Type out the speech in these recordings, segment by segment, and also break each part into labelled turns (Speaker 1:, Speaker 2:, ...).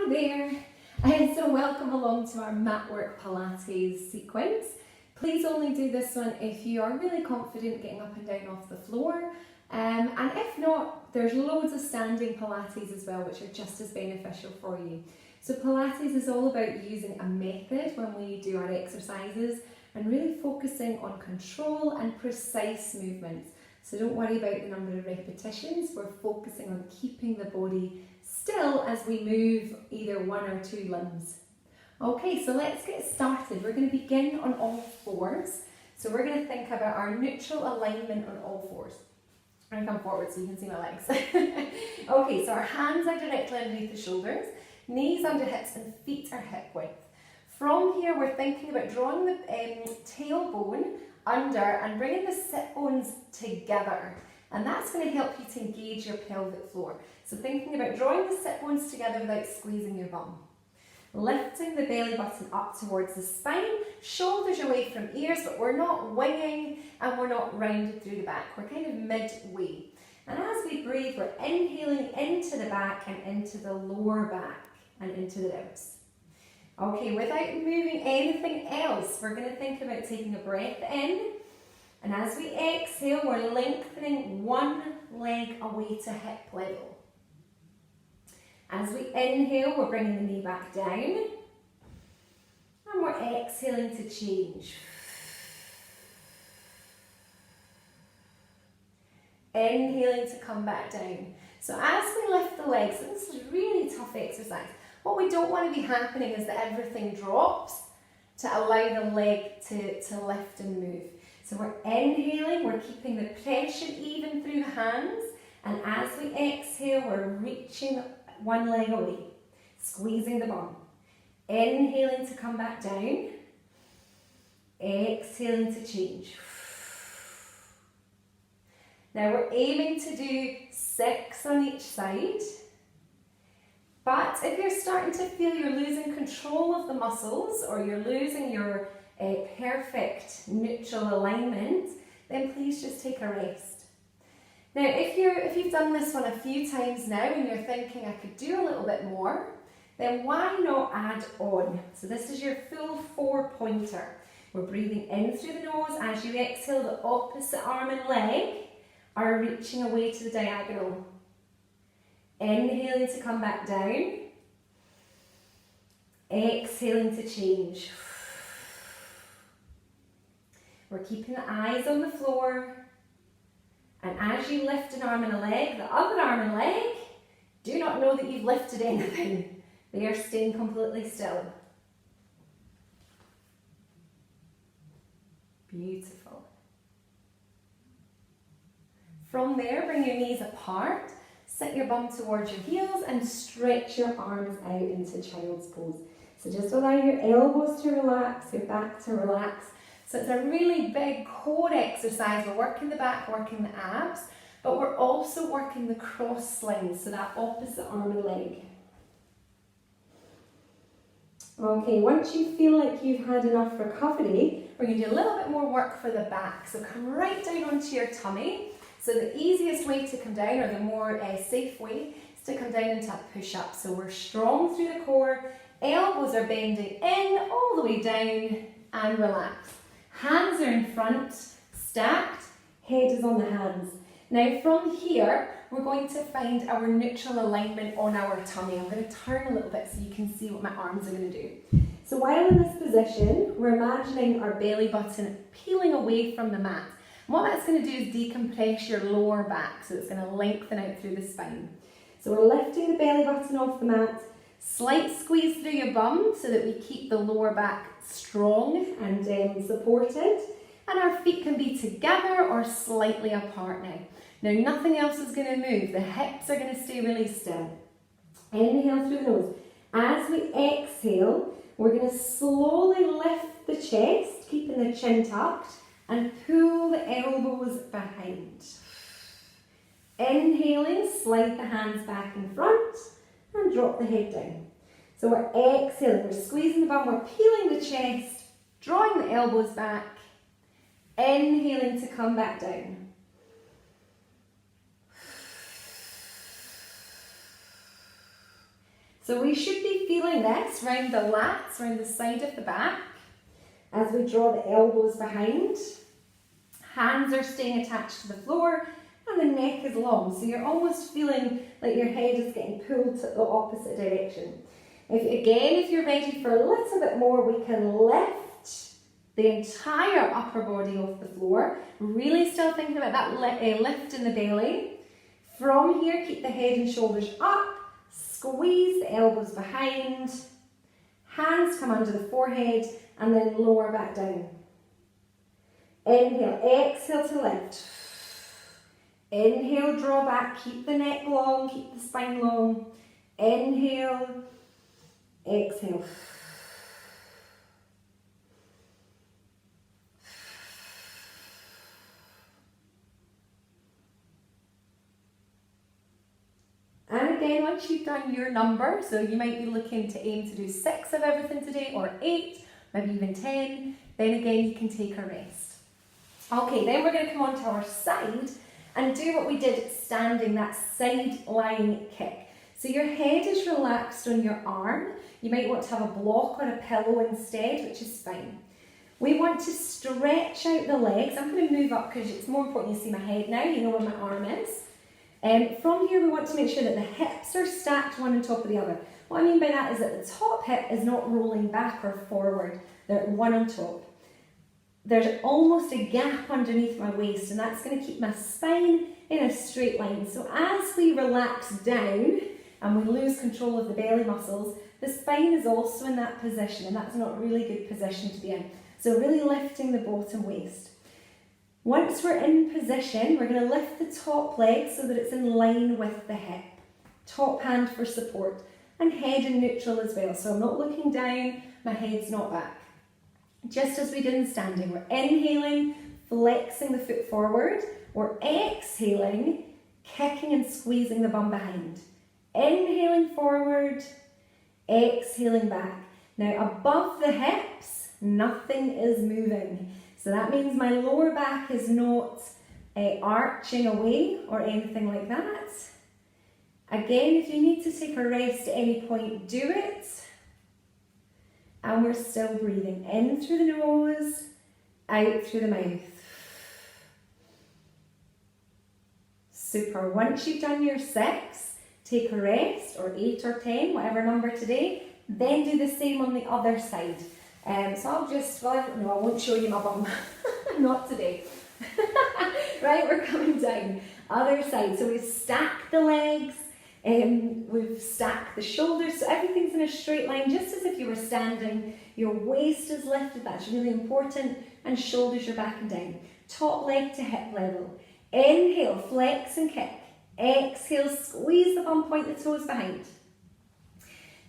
Speaker 1: Hi there, and so welcome along to our Matwork Pilates sequence. Please only do this one if you are really confident getting up and down off the floor, and if not, there's loads of standing Pilates as well, which are just as beneficial for you. So Pilates is all about using a method when we do our exercises and really focusing on control and precise movements. So don't worry about the number of repetitions, we're focusing on keeping the body still as we move either one or two limbs. Okay, so let's get started. We're going to begin on all fours. So we're going to think about our neutral alignment on all fours. I'm going to come forward so you can see my legs. Okay, so our hands are directly underneath the shoulders, knees under hips and feet are hip width. From here we're thinking about drawing the tailbone under and bringing the sit bones together, and that's going to help you to engage your pelvic floor. So thinking about drawing the sit bones together without squeezing your bum. Lifting the belly button up towards the spine, shoulders away from ears, but we're not winging and we're not rounded through the back. We're kind of midway. And as we breathe, we're inhaling into the back and into the lower back and into the ribs. Okay, without moving anything else, we're going to think about taking a breath in, and as we exhale, we're lengthening one leg away to hip level. As we inhale, we're bringing the knee back down, and we're exhaling to change. Inhaling to come back down. So as we lift the legs, and this is a really tough exercise, what we don't want to be happening is that everything drops to allow the leg to lift and move. So we're inhaling, we're keeping the pressure even through the hands, and as we exhale, we're reaching one leg away, squeezing the bum. Inhaling to come back down, exhaling to change. Now we're aiming to do 6 on each side. But if you're starting to feel you're losing control of the muscles or you're losing your perfect neutral alignment, then please just take a rest. Now if you've done this one a few times now and you're thinking I could do a little bit more, then why not add on? So this is your full 4-pointer. We're breathing in through the nose. As you exhale, the opposite arm and leg are reaching away to the diagonal. Inhaling to come back down, exhaling to change. We're keeping the eyes on the floor, and as you lift an arm and a leg, the other arm and leg do not know that you've lifted anything. They are staying completely still. Beautiful. From there, bring your knees apart. Sit your bum towards your heels and stretch your arms out into child's pose. So just allow your elbows to relax, your back to relax. So it's a really big core exercise. We're working the back, working the abs, but we're also working the cross slings, so that opposite arm and leg. Okay, once you feel like you've had enough recovery, we're going to do a little bit more work for the back. So come right down onto your tummy. So the easiest way to come down, or the more safe way, is to come down into a push-up. So we're strong through the core, elbows are bending in, all the way down, and relax. Hands are in front, stacked, head is on the hands. Now from here, we're going to find our neutral alignment on our tummy. I'm going to turn a little bit so you can see what my arms are going to do. So while in this position, we're imagining our belly button peeling away from the mat. What that's going to do is decompress your lower back, so it's going to lengthen out through the spine. So we're lifting the belly button off the mat, slight squeeze through your bum so that we keep the lower back strong and supported, and our feet can be together or slightly apart now. Now nothing else is going to move, the hips are going to stay really still. Inhale through the nose. As we exhale, we're going to slowly lift the chest, keeping the chin tucked, and pull the elbows behind. Inhaling, slide the hands back in front and drop the head down. So we're exhaling, we're squeezing the bum, we're peeling the chest, drawing the elbows back, inhaling to come back down. So we should be feeling this round the lats, round the side of the back, as we draw the elbows behind. Hands are staying attached to the floor and the neck is long. So you're almost feeling like your head is getting pulled to the opposite direction. If you're ready for a little bit more, we can lift the entire upper body off the floor. Really still thinking about that lift in the belly. From here, keep the head and shoulders up. Squeeze the elbows behind. Hands come under the forehead and then lower back down. Inhale, exhale to lift. Inhale, draw back, keep the neck long, keep the spine long. Inhale, exhale. And again, once you've done your number, so you might be looking to aim to do 6 of everything today, or 8, maybe even 10, then again you can take a rest. Okay, then we're going to come onto our side and do what we did standing, that side lying kick. So your head is relaxed on your arm. You might want to have a block or a pillow instead, which is fine. We want to stretch out the legs. I'm going to move up because it's more important you see my head now, you know where my arm is. From here we want to make sure that the hips are stacked one on top of the other. What I mean by that is that the top hip is not rolling back or forward, they're one on top. There's almost a gap underneath my waist and that's going to keep my spine in a straight line. So as we relax down and we lose control of the belly muscles, the spine is also in that position and that's not a really good position to be in. So really lifting the bottom waist. Once we're in position, we're going to lift the top leg so that it's in line with the hip. Top hand for support and head in neutral as well. So I'm not looking down, my head's not back. Just as we did in standing, we're inhaling, flexing the foot forward. We're exhaling, kicking and squeezing the bum behind. Inhaling forward, exhaling back. Now above the hips, nothing is moving. So that means my lower back is not arching away or anything like that. Again, if you need to take a rest at any point, do it. And we're still breathing in through the nose, out through the mouth. Super. Once you've done your 6, take a rest, or 8 or 10, whatever number today, then do the same on the other side. So I'll just, no, I won't show you my bum. Not today. Right, we're coming down. Other side. So we've stacked the legs. We've stacked the shoulders, so everything's in a straight line, just as if you were standing. Your waist is lifted, that's really important, and shoulders are back and down. Top leg to hip level. Inhale, flex and kick. Exhale, squeeze the bum, point the toes behind.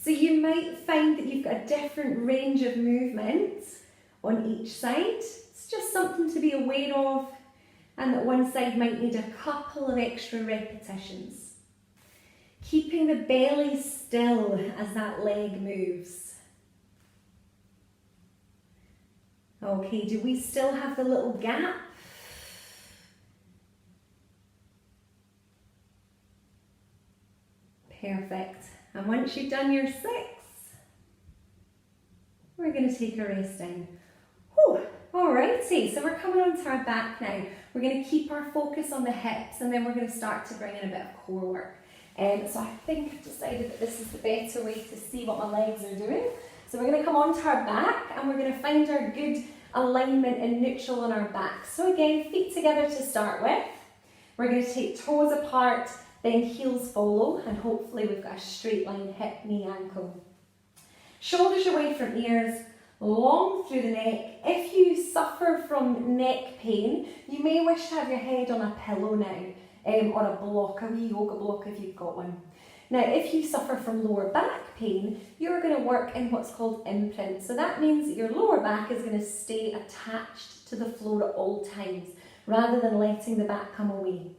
Speaker 1: So you might find that you've got a different range of movements on each side. It's just something to be aware of, and that one side might need a couple of extra repetitions. Keeping the belly still as that leg moves. Okay, do we still have the little gap? Perfect. And once you've done your 6, we're going to take a rest down. Whew. Alrighty, so we're coming onto our back now. We're going to keep our focus on the hips and then we're going to start to bring in a bit of core work. So I think I've decided that this is the better way to see what my legs are doing. So we're going to come onto our back and we're going to find our good alignment and neutral on our back. So again, feet together to start with. We're going to take toes apart, then heels follow, and hopefully we've got a straight line hip, knee, ankle. Shoulders away from ears, long through the neck. If you suffer from neck pain, you may wish to have your head on a pillow now. Or a block, a wee yoga block if you've got one. Now, if you suffer from lower back pain, you're going to work in what's called imprint. So that means that your lower back is going to stay attached to the floor at all times, rather than letting the back come away.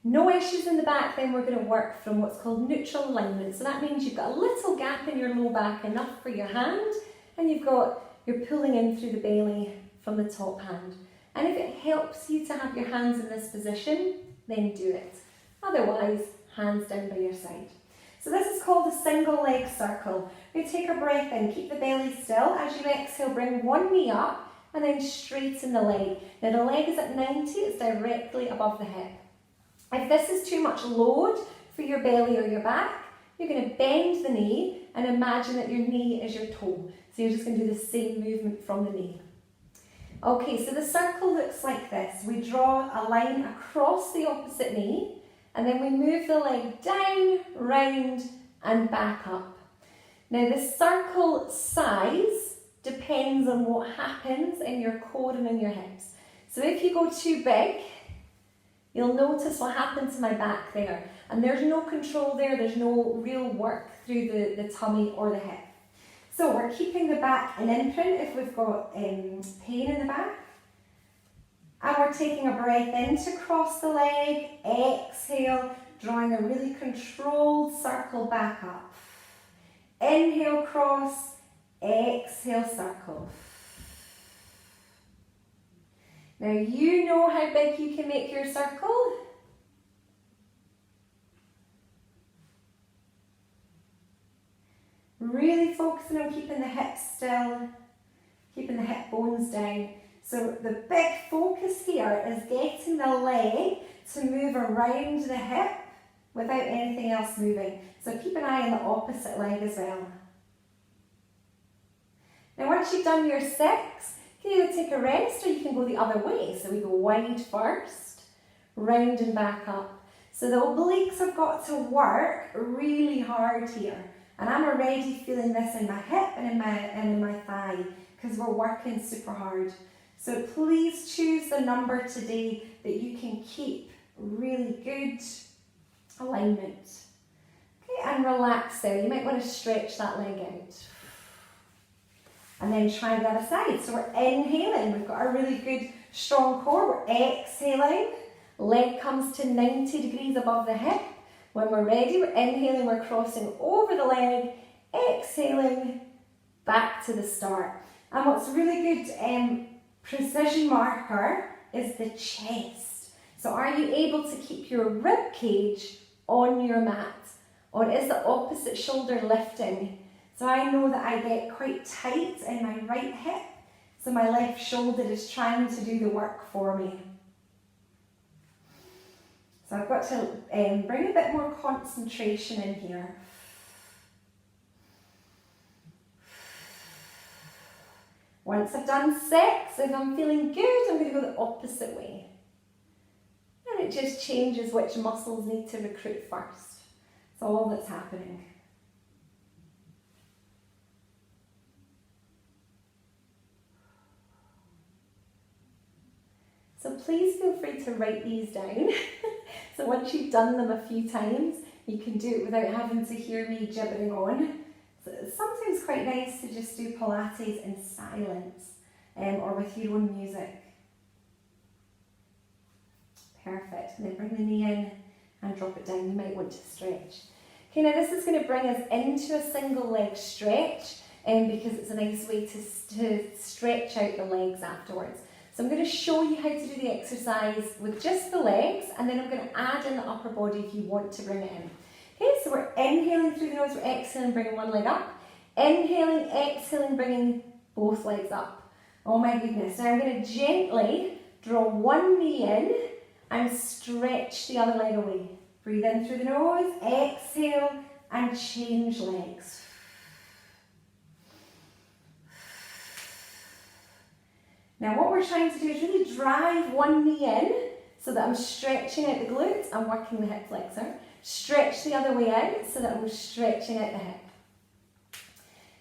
Speaker 1: No issues in the back, then we're going to work from what's called neutral alignment. So that means you've got a little gap in your low back, enough for your hand, and you're pulling in through the belly from the top hand. And if it helps you to have your hands in this position, then do it. Otherwise, hands down by your side. So this is called a single leg circle. We take a breath in, keep the belly still. As you exhale, bring one knee up and then straighten the leg. Now the leg is at 90, it's directly above the hip. If this is too much load for your belly or your back, you're going to bend the knee and imagine that your knee is your toe. So you're just going to do the same movement from the knee. Okay, so the circle looks like this. We draw a line across the opposite knee and then we move the leg down, round and back up. Now the circle size depends on what happens in your core and in your hips. So if you go too big, you'll notice what happens to my back there. And there's no control there, there's no real work through the tummy or the hip. So we're keeping the back an imprint if we've got pain in the back. And we're taking a breath in to cross the leg, exhale, drawing a really controlled circle back up. Inhale, cross, exhale, circle. Now you know how big you can make your circle. Really focusing on keeping the hips still, keeping the hip bones down. So the big focus here is getting the leg to move around the hip without anything else moving. So keep an eye on the opposite leg as well. Now once you've done your 6, you can either take a rest or you can go the other way. So we go wide first, round and back up. So the obliques have got to work really hard here. And I'm already feeling this in my hip and in my thigh because we're working super hard. So please choose the number today that you can keep really good alignment. Okay, and relax there. You might want to stretch that leg out. And then try the other side. So we're inhaling. We've got a really good strong core. We're exhaling. Leg comes to 90 degrees above the hip. When we're ready, we're inhaling, we're crossing over the leg, exhaling, back to the start. And what's really good precision marker is the chest. So are you able to keep your rib cage on your mat? Or is the opposite shoulder lifting? So I know that I get quite tight in my right hip, so my left shoulder is trying to do the work for me. So I've got to bring a bit more concentration in here. Once I've done 6, if I'm feeling good, I'm going to go the opposite way. And it just changes which muscles need to recruit first. That's all that's happening. So please feel free to write these down. So once you've done them a few times, you can do it without having to hear me gibbering on. So it's sometimes quite nice to just do Pilates in silence or with your own music. Perfect. And then bring the knee in and drop it down. You might want to stretch. Okay, now this is going to bring us into a single leg stretch because it's a nice way to stretch out the legs afterwards. So I'm going to show you how to do the exercise with just the legs, and then I'm going to add in the upper body if you want to bring it in. Okay, so we're inhaling through the nose, we're exhaling, bringing one leg up. Inhaling, exhaling, bringing both legs up. Oh my goodness. Now I'm going to gently draw one knee in and stretch the other leg away. Breathe in through the nose, exhale, and change legs. Now what we're trying to do is really drive one knee in so that I'm stretching out the glutes and working the hip flexor. Stretch the other way out so that I'm stretching out the hip.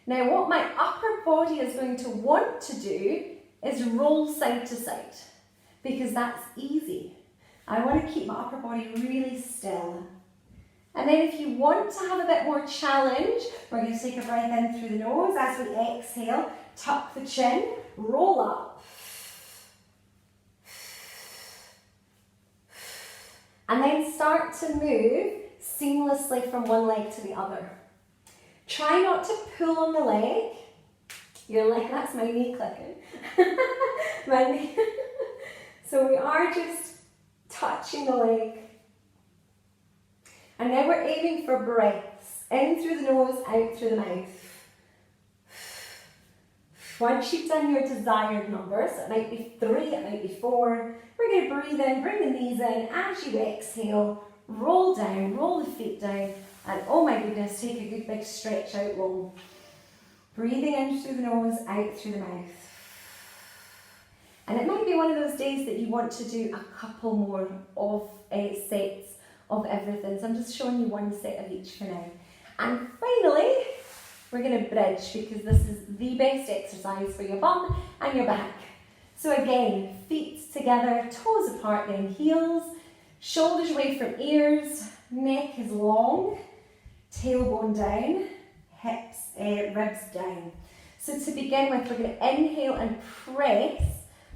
Speaker 1: Now what my upper body is going to want to do is roll side to side because that's easy. I want to keep my upper body really still. And then if you want to have a bit more challenge, we're going to take a breath in through the nose as we exhale, tuck the chin, roll up. And then start to move seamlessly from one leg to the other. Try not to pull on the leg. Your leg, that's my knee clicking. My knee. So we are just touching the leg. And now we're aiming for breaths. In through the nose, out through the mouth. Once you've done your desired number, so it might be 3, it might be 4, we're going to breathe in, bring the knees in. As you exhale, roll down, roll the feet down, and oh my goodness, take a good big stretch out long. Breathing in through the nose, out through the mouth. And it might be one of those days that you want to do a couple more of sets of everything. So I'm just showing you one set of each for now. And finally, we're going to bridge because this is the best exercise for your bum and your back. So again, feet together, toes apart, then heels, shoulders away from ears, neck is long, tailbone down, hips, ribs down. So to begin with, we're going to inhale and press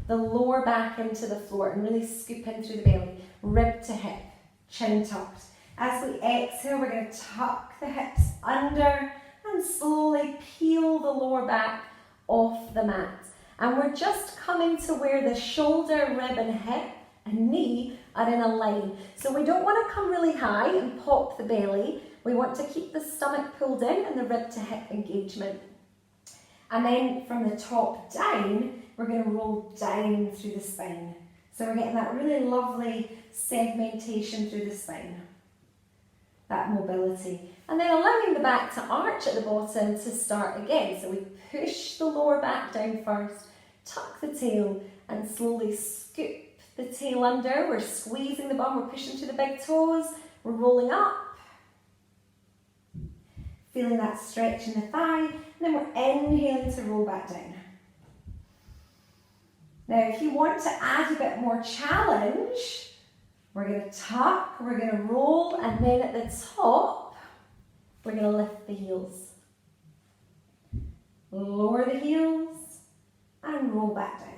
Speaker 1: the lower back into the floor and really scoop in through the belly, rib to hip, chin tucked. As we exhale, we're going to tuck the hips under and slowly peel the lower back off the mat. And we're just coming to where the shoulder, rib and hip and knee are in a line. So we don't want to come really high and pop the belly. We want to keep the stomach pulled in and the rib to hip engagement. And then from the top down, we're going to roll down through the spine. So we're getting that really lovely segmentation through the spine. That mobility. And then allowing the back to arch at the bottom to start again. So we push the lower back down first, tuck the tail and slowly scoop the tail under. We're squeezing the bum, we're pushing to the big toes, we're rolling up. Feeling that stretch in the thigh, and then we're inhaling to roll back down. Now if you want to add a bit more challenge, we're going to tuck, we're going to roll, and then at the top, we're going to lift the heels. Lower the heels, and roll back down.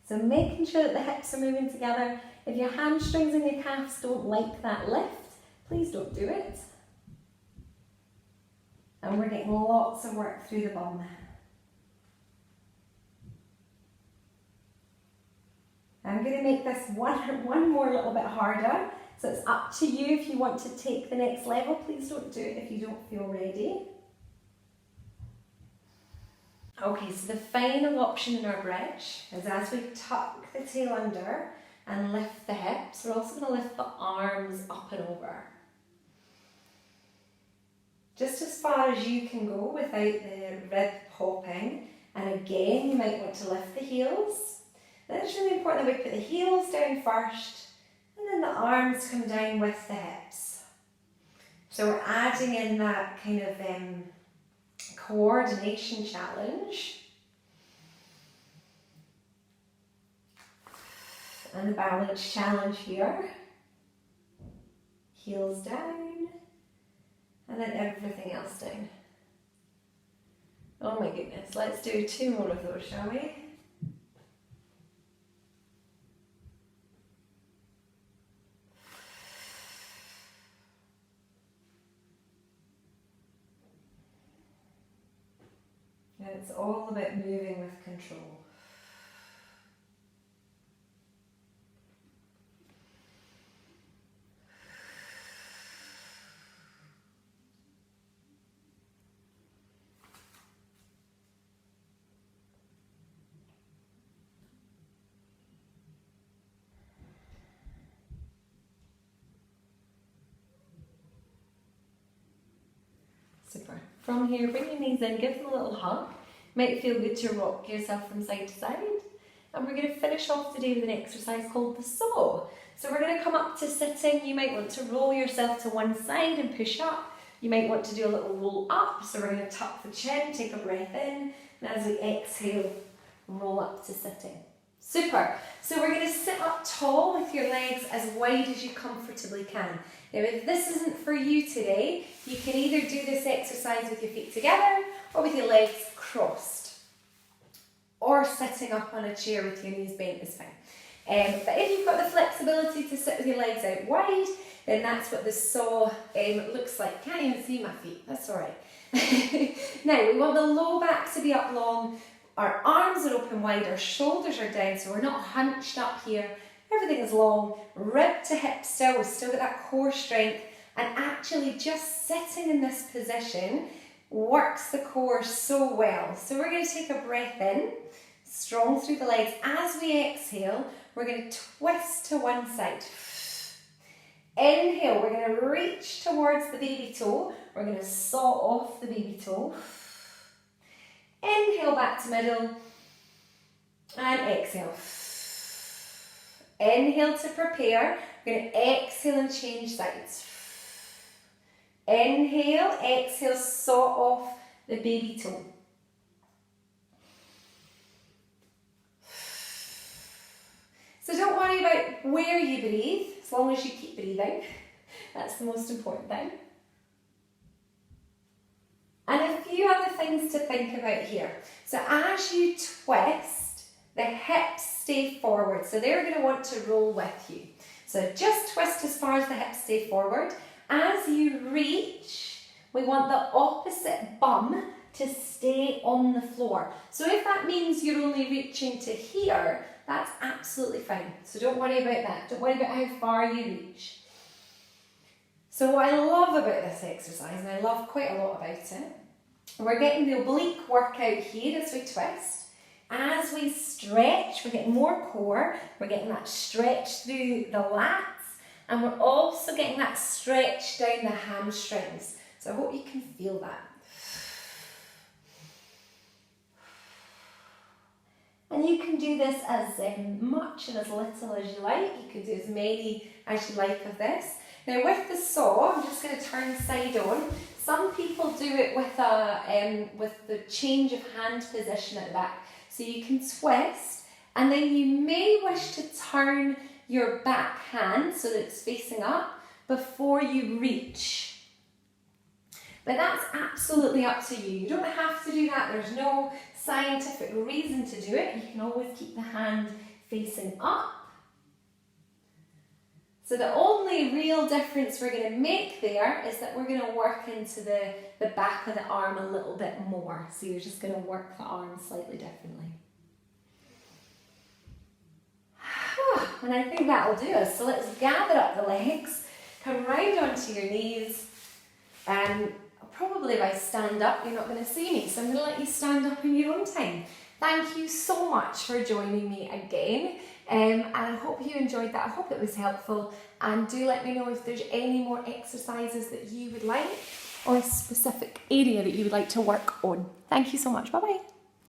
Speaker 1: So making sure that the hips are moving together. If your hamstrings and your calves don't like that lift, please don't do it. And we're getting lots of work through the bum. I'm going to make this one more little bit harder. So it's up to you if you want to take the next level. Please don't do it if you don't feel ready. Okay, so the final option in our bridge is as we tuck the tail under and lift the hips, we're also going to lift the arms up and over. Just as far as you can go without the rib popping. And again, you might want to lift the heels. Then it's really important that we put the heels down first and then the arms come down with the hips. So we're adding in that kind of coordination challenge. And the balance challenge here. Heels down. And then everything else down. Oh my goodness, let's do 2 more of those, shall we? And it's all about moving with control. Super. From here, bring your knees in, give them a little hug. Might feel good to rock yourself from side to side. And we're going to finish off today with an exercise called the saw. So we're going to come up to sitting. You might want to roll yourself to one side and push up. You might want to do a little roll up. So we're going to tuck the chin, take a breath in, and as we exhale, roll up to sitting. Super. So we're going to sit up tall with your legs as wide as you comfortably can. Now if this isn't for you today, you can either do this exercise with your feet together or with your legs crossed. Or sitting up on a chair with your knees bent is fine. But if you've got the flexibility to sit with your legs out wide, then that's what the saw looks like. Can't even see my feet, that's alright. Now, we want the low back to be up long, our arms are open wide, our shoulders are down, so we're not hunched up here. Everything is long, rib to hip still, we've still got that core strength, and actually just sitting in this position works the core so well. So we're going to take a breath in, strong through the legs. As we exhale, we're going to twist to one side. Inhale, we're going to reach towards the baby toe. We're going to saw off the baby toe. Inhale back to middle and exhale. Inhale to prepare. We're going to exhale and change sides. Inhale, exhale, saw off the baby toe. So don't worry about where you breathe, as long as you keep breathing. That's the most important thing. And a few other things to think about here. So as you twist, the hips stay forward. So they're going to want to roll with you. So just twist as far as the hips stay forward. As you reach, we want the opposite bum to stay on the floor. So if that means you're only reaching to here, that's absolutely fine. So don't worry about that. Don't worry about how far you reach. So what I love about this exercise, and I love quite a lot about it, we're getting the oblique workout here as we twist. As we stretch, we're getting more core. We're getting that stretch through the lats. And we're also getting that stretch down the hamstrings. So I hope you can feel that. And you can do this as much and as little as you like. You can do as many as you like of this. Now with the saw, I'm just going to turn side on. Some people do it with the change of hand position at the back. So you can twist, and then you may wish to turn your back hand so that it's facing up before you reach. But that's absolutely up to you. You don't have to do that. There's no scientific reason to do it. You can always keep the hand facing up. So the only real difference we're going to make there is that we're going to work into the back of the arm a little bit more. So you're just going to work the arm slightly differently. And I think that'll do us. So let's gather up the legs, come round onto your knees, and probably if I stand up, you're not going to see me. So I'm going to let you stand up in your own time. Thank you so much for joining me again. And I hope you enjoyed that. I hope it was helpful. And do let me know if there's any more exercises that you would like or a specific area that you would like to work on. Thank you so much. Bye-bye.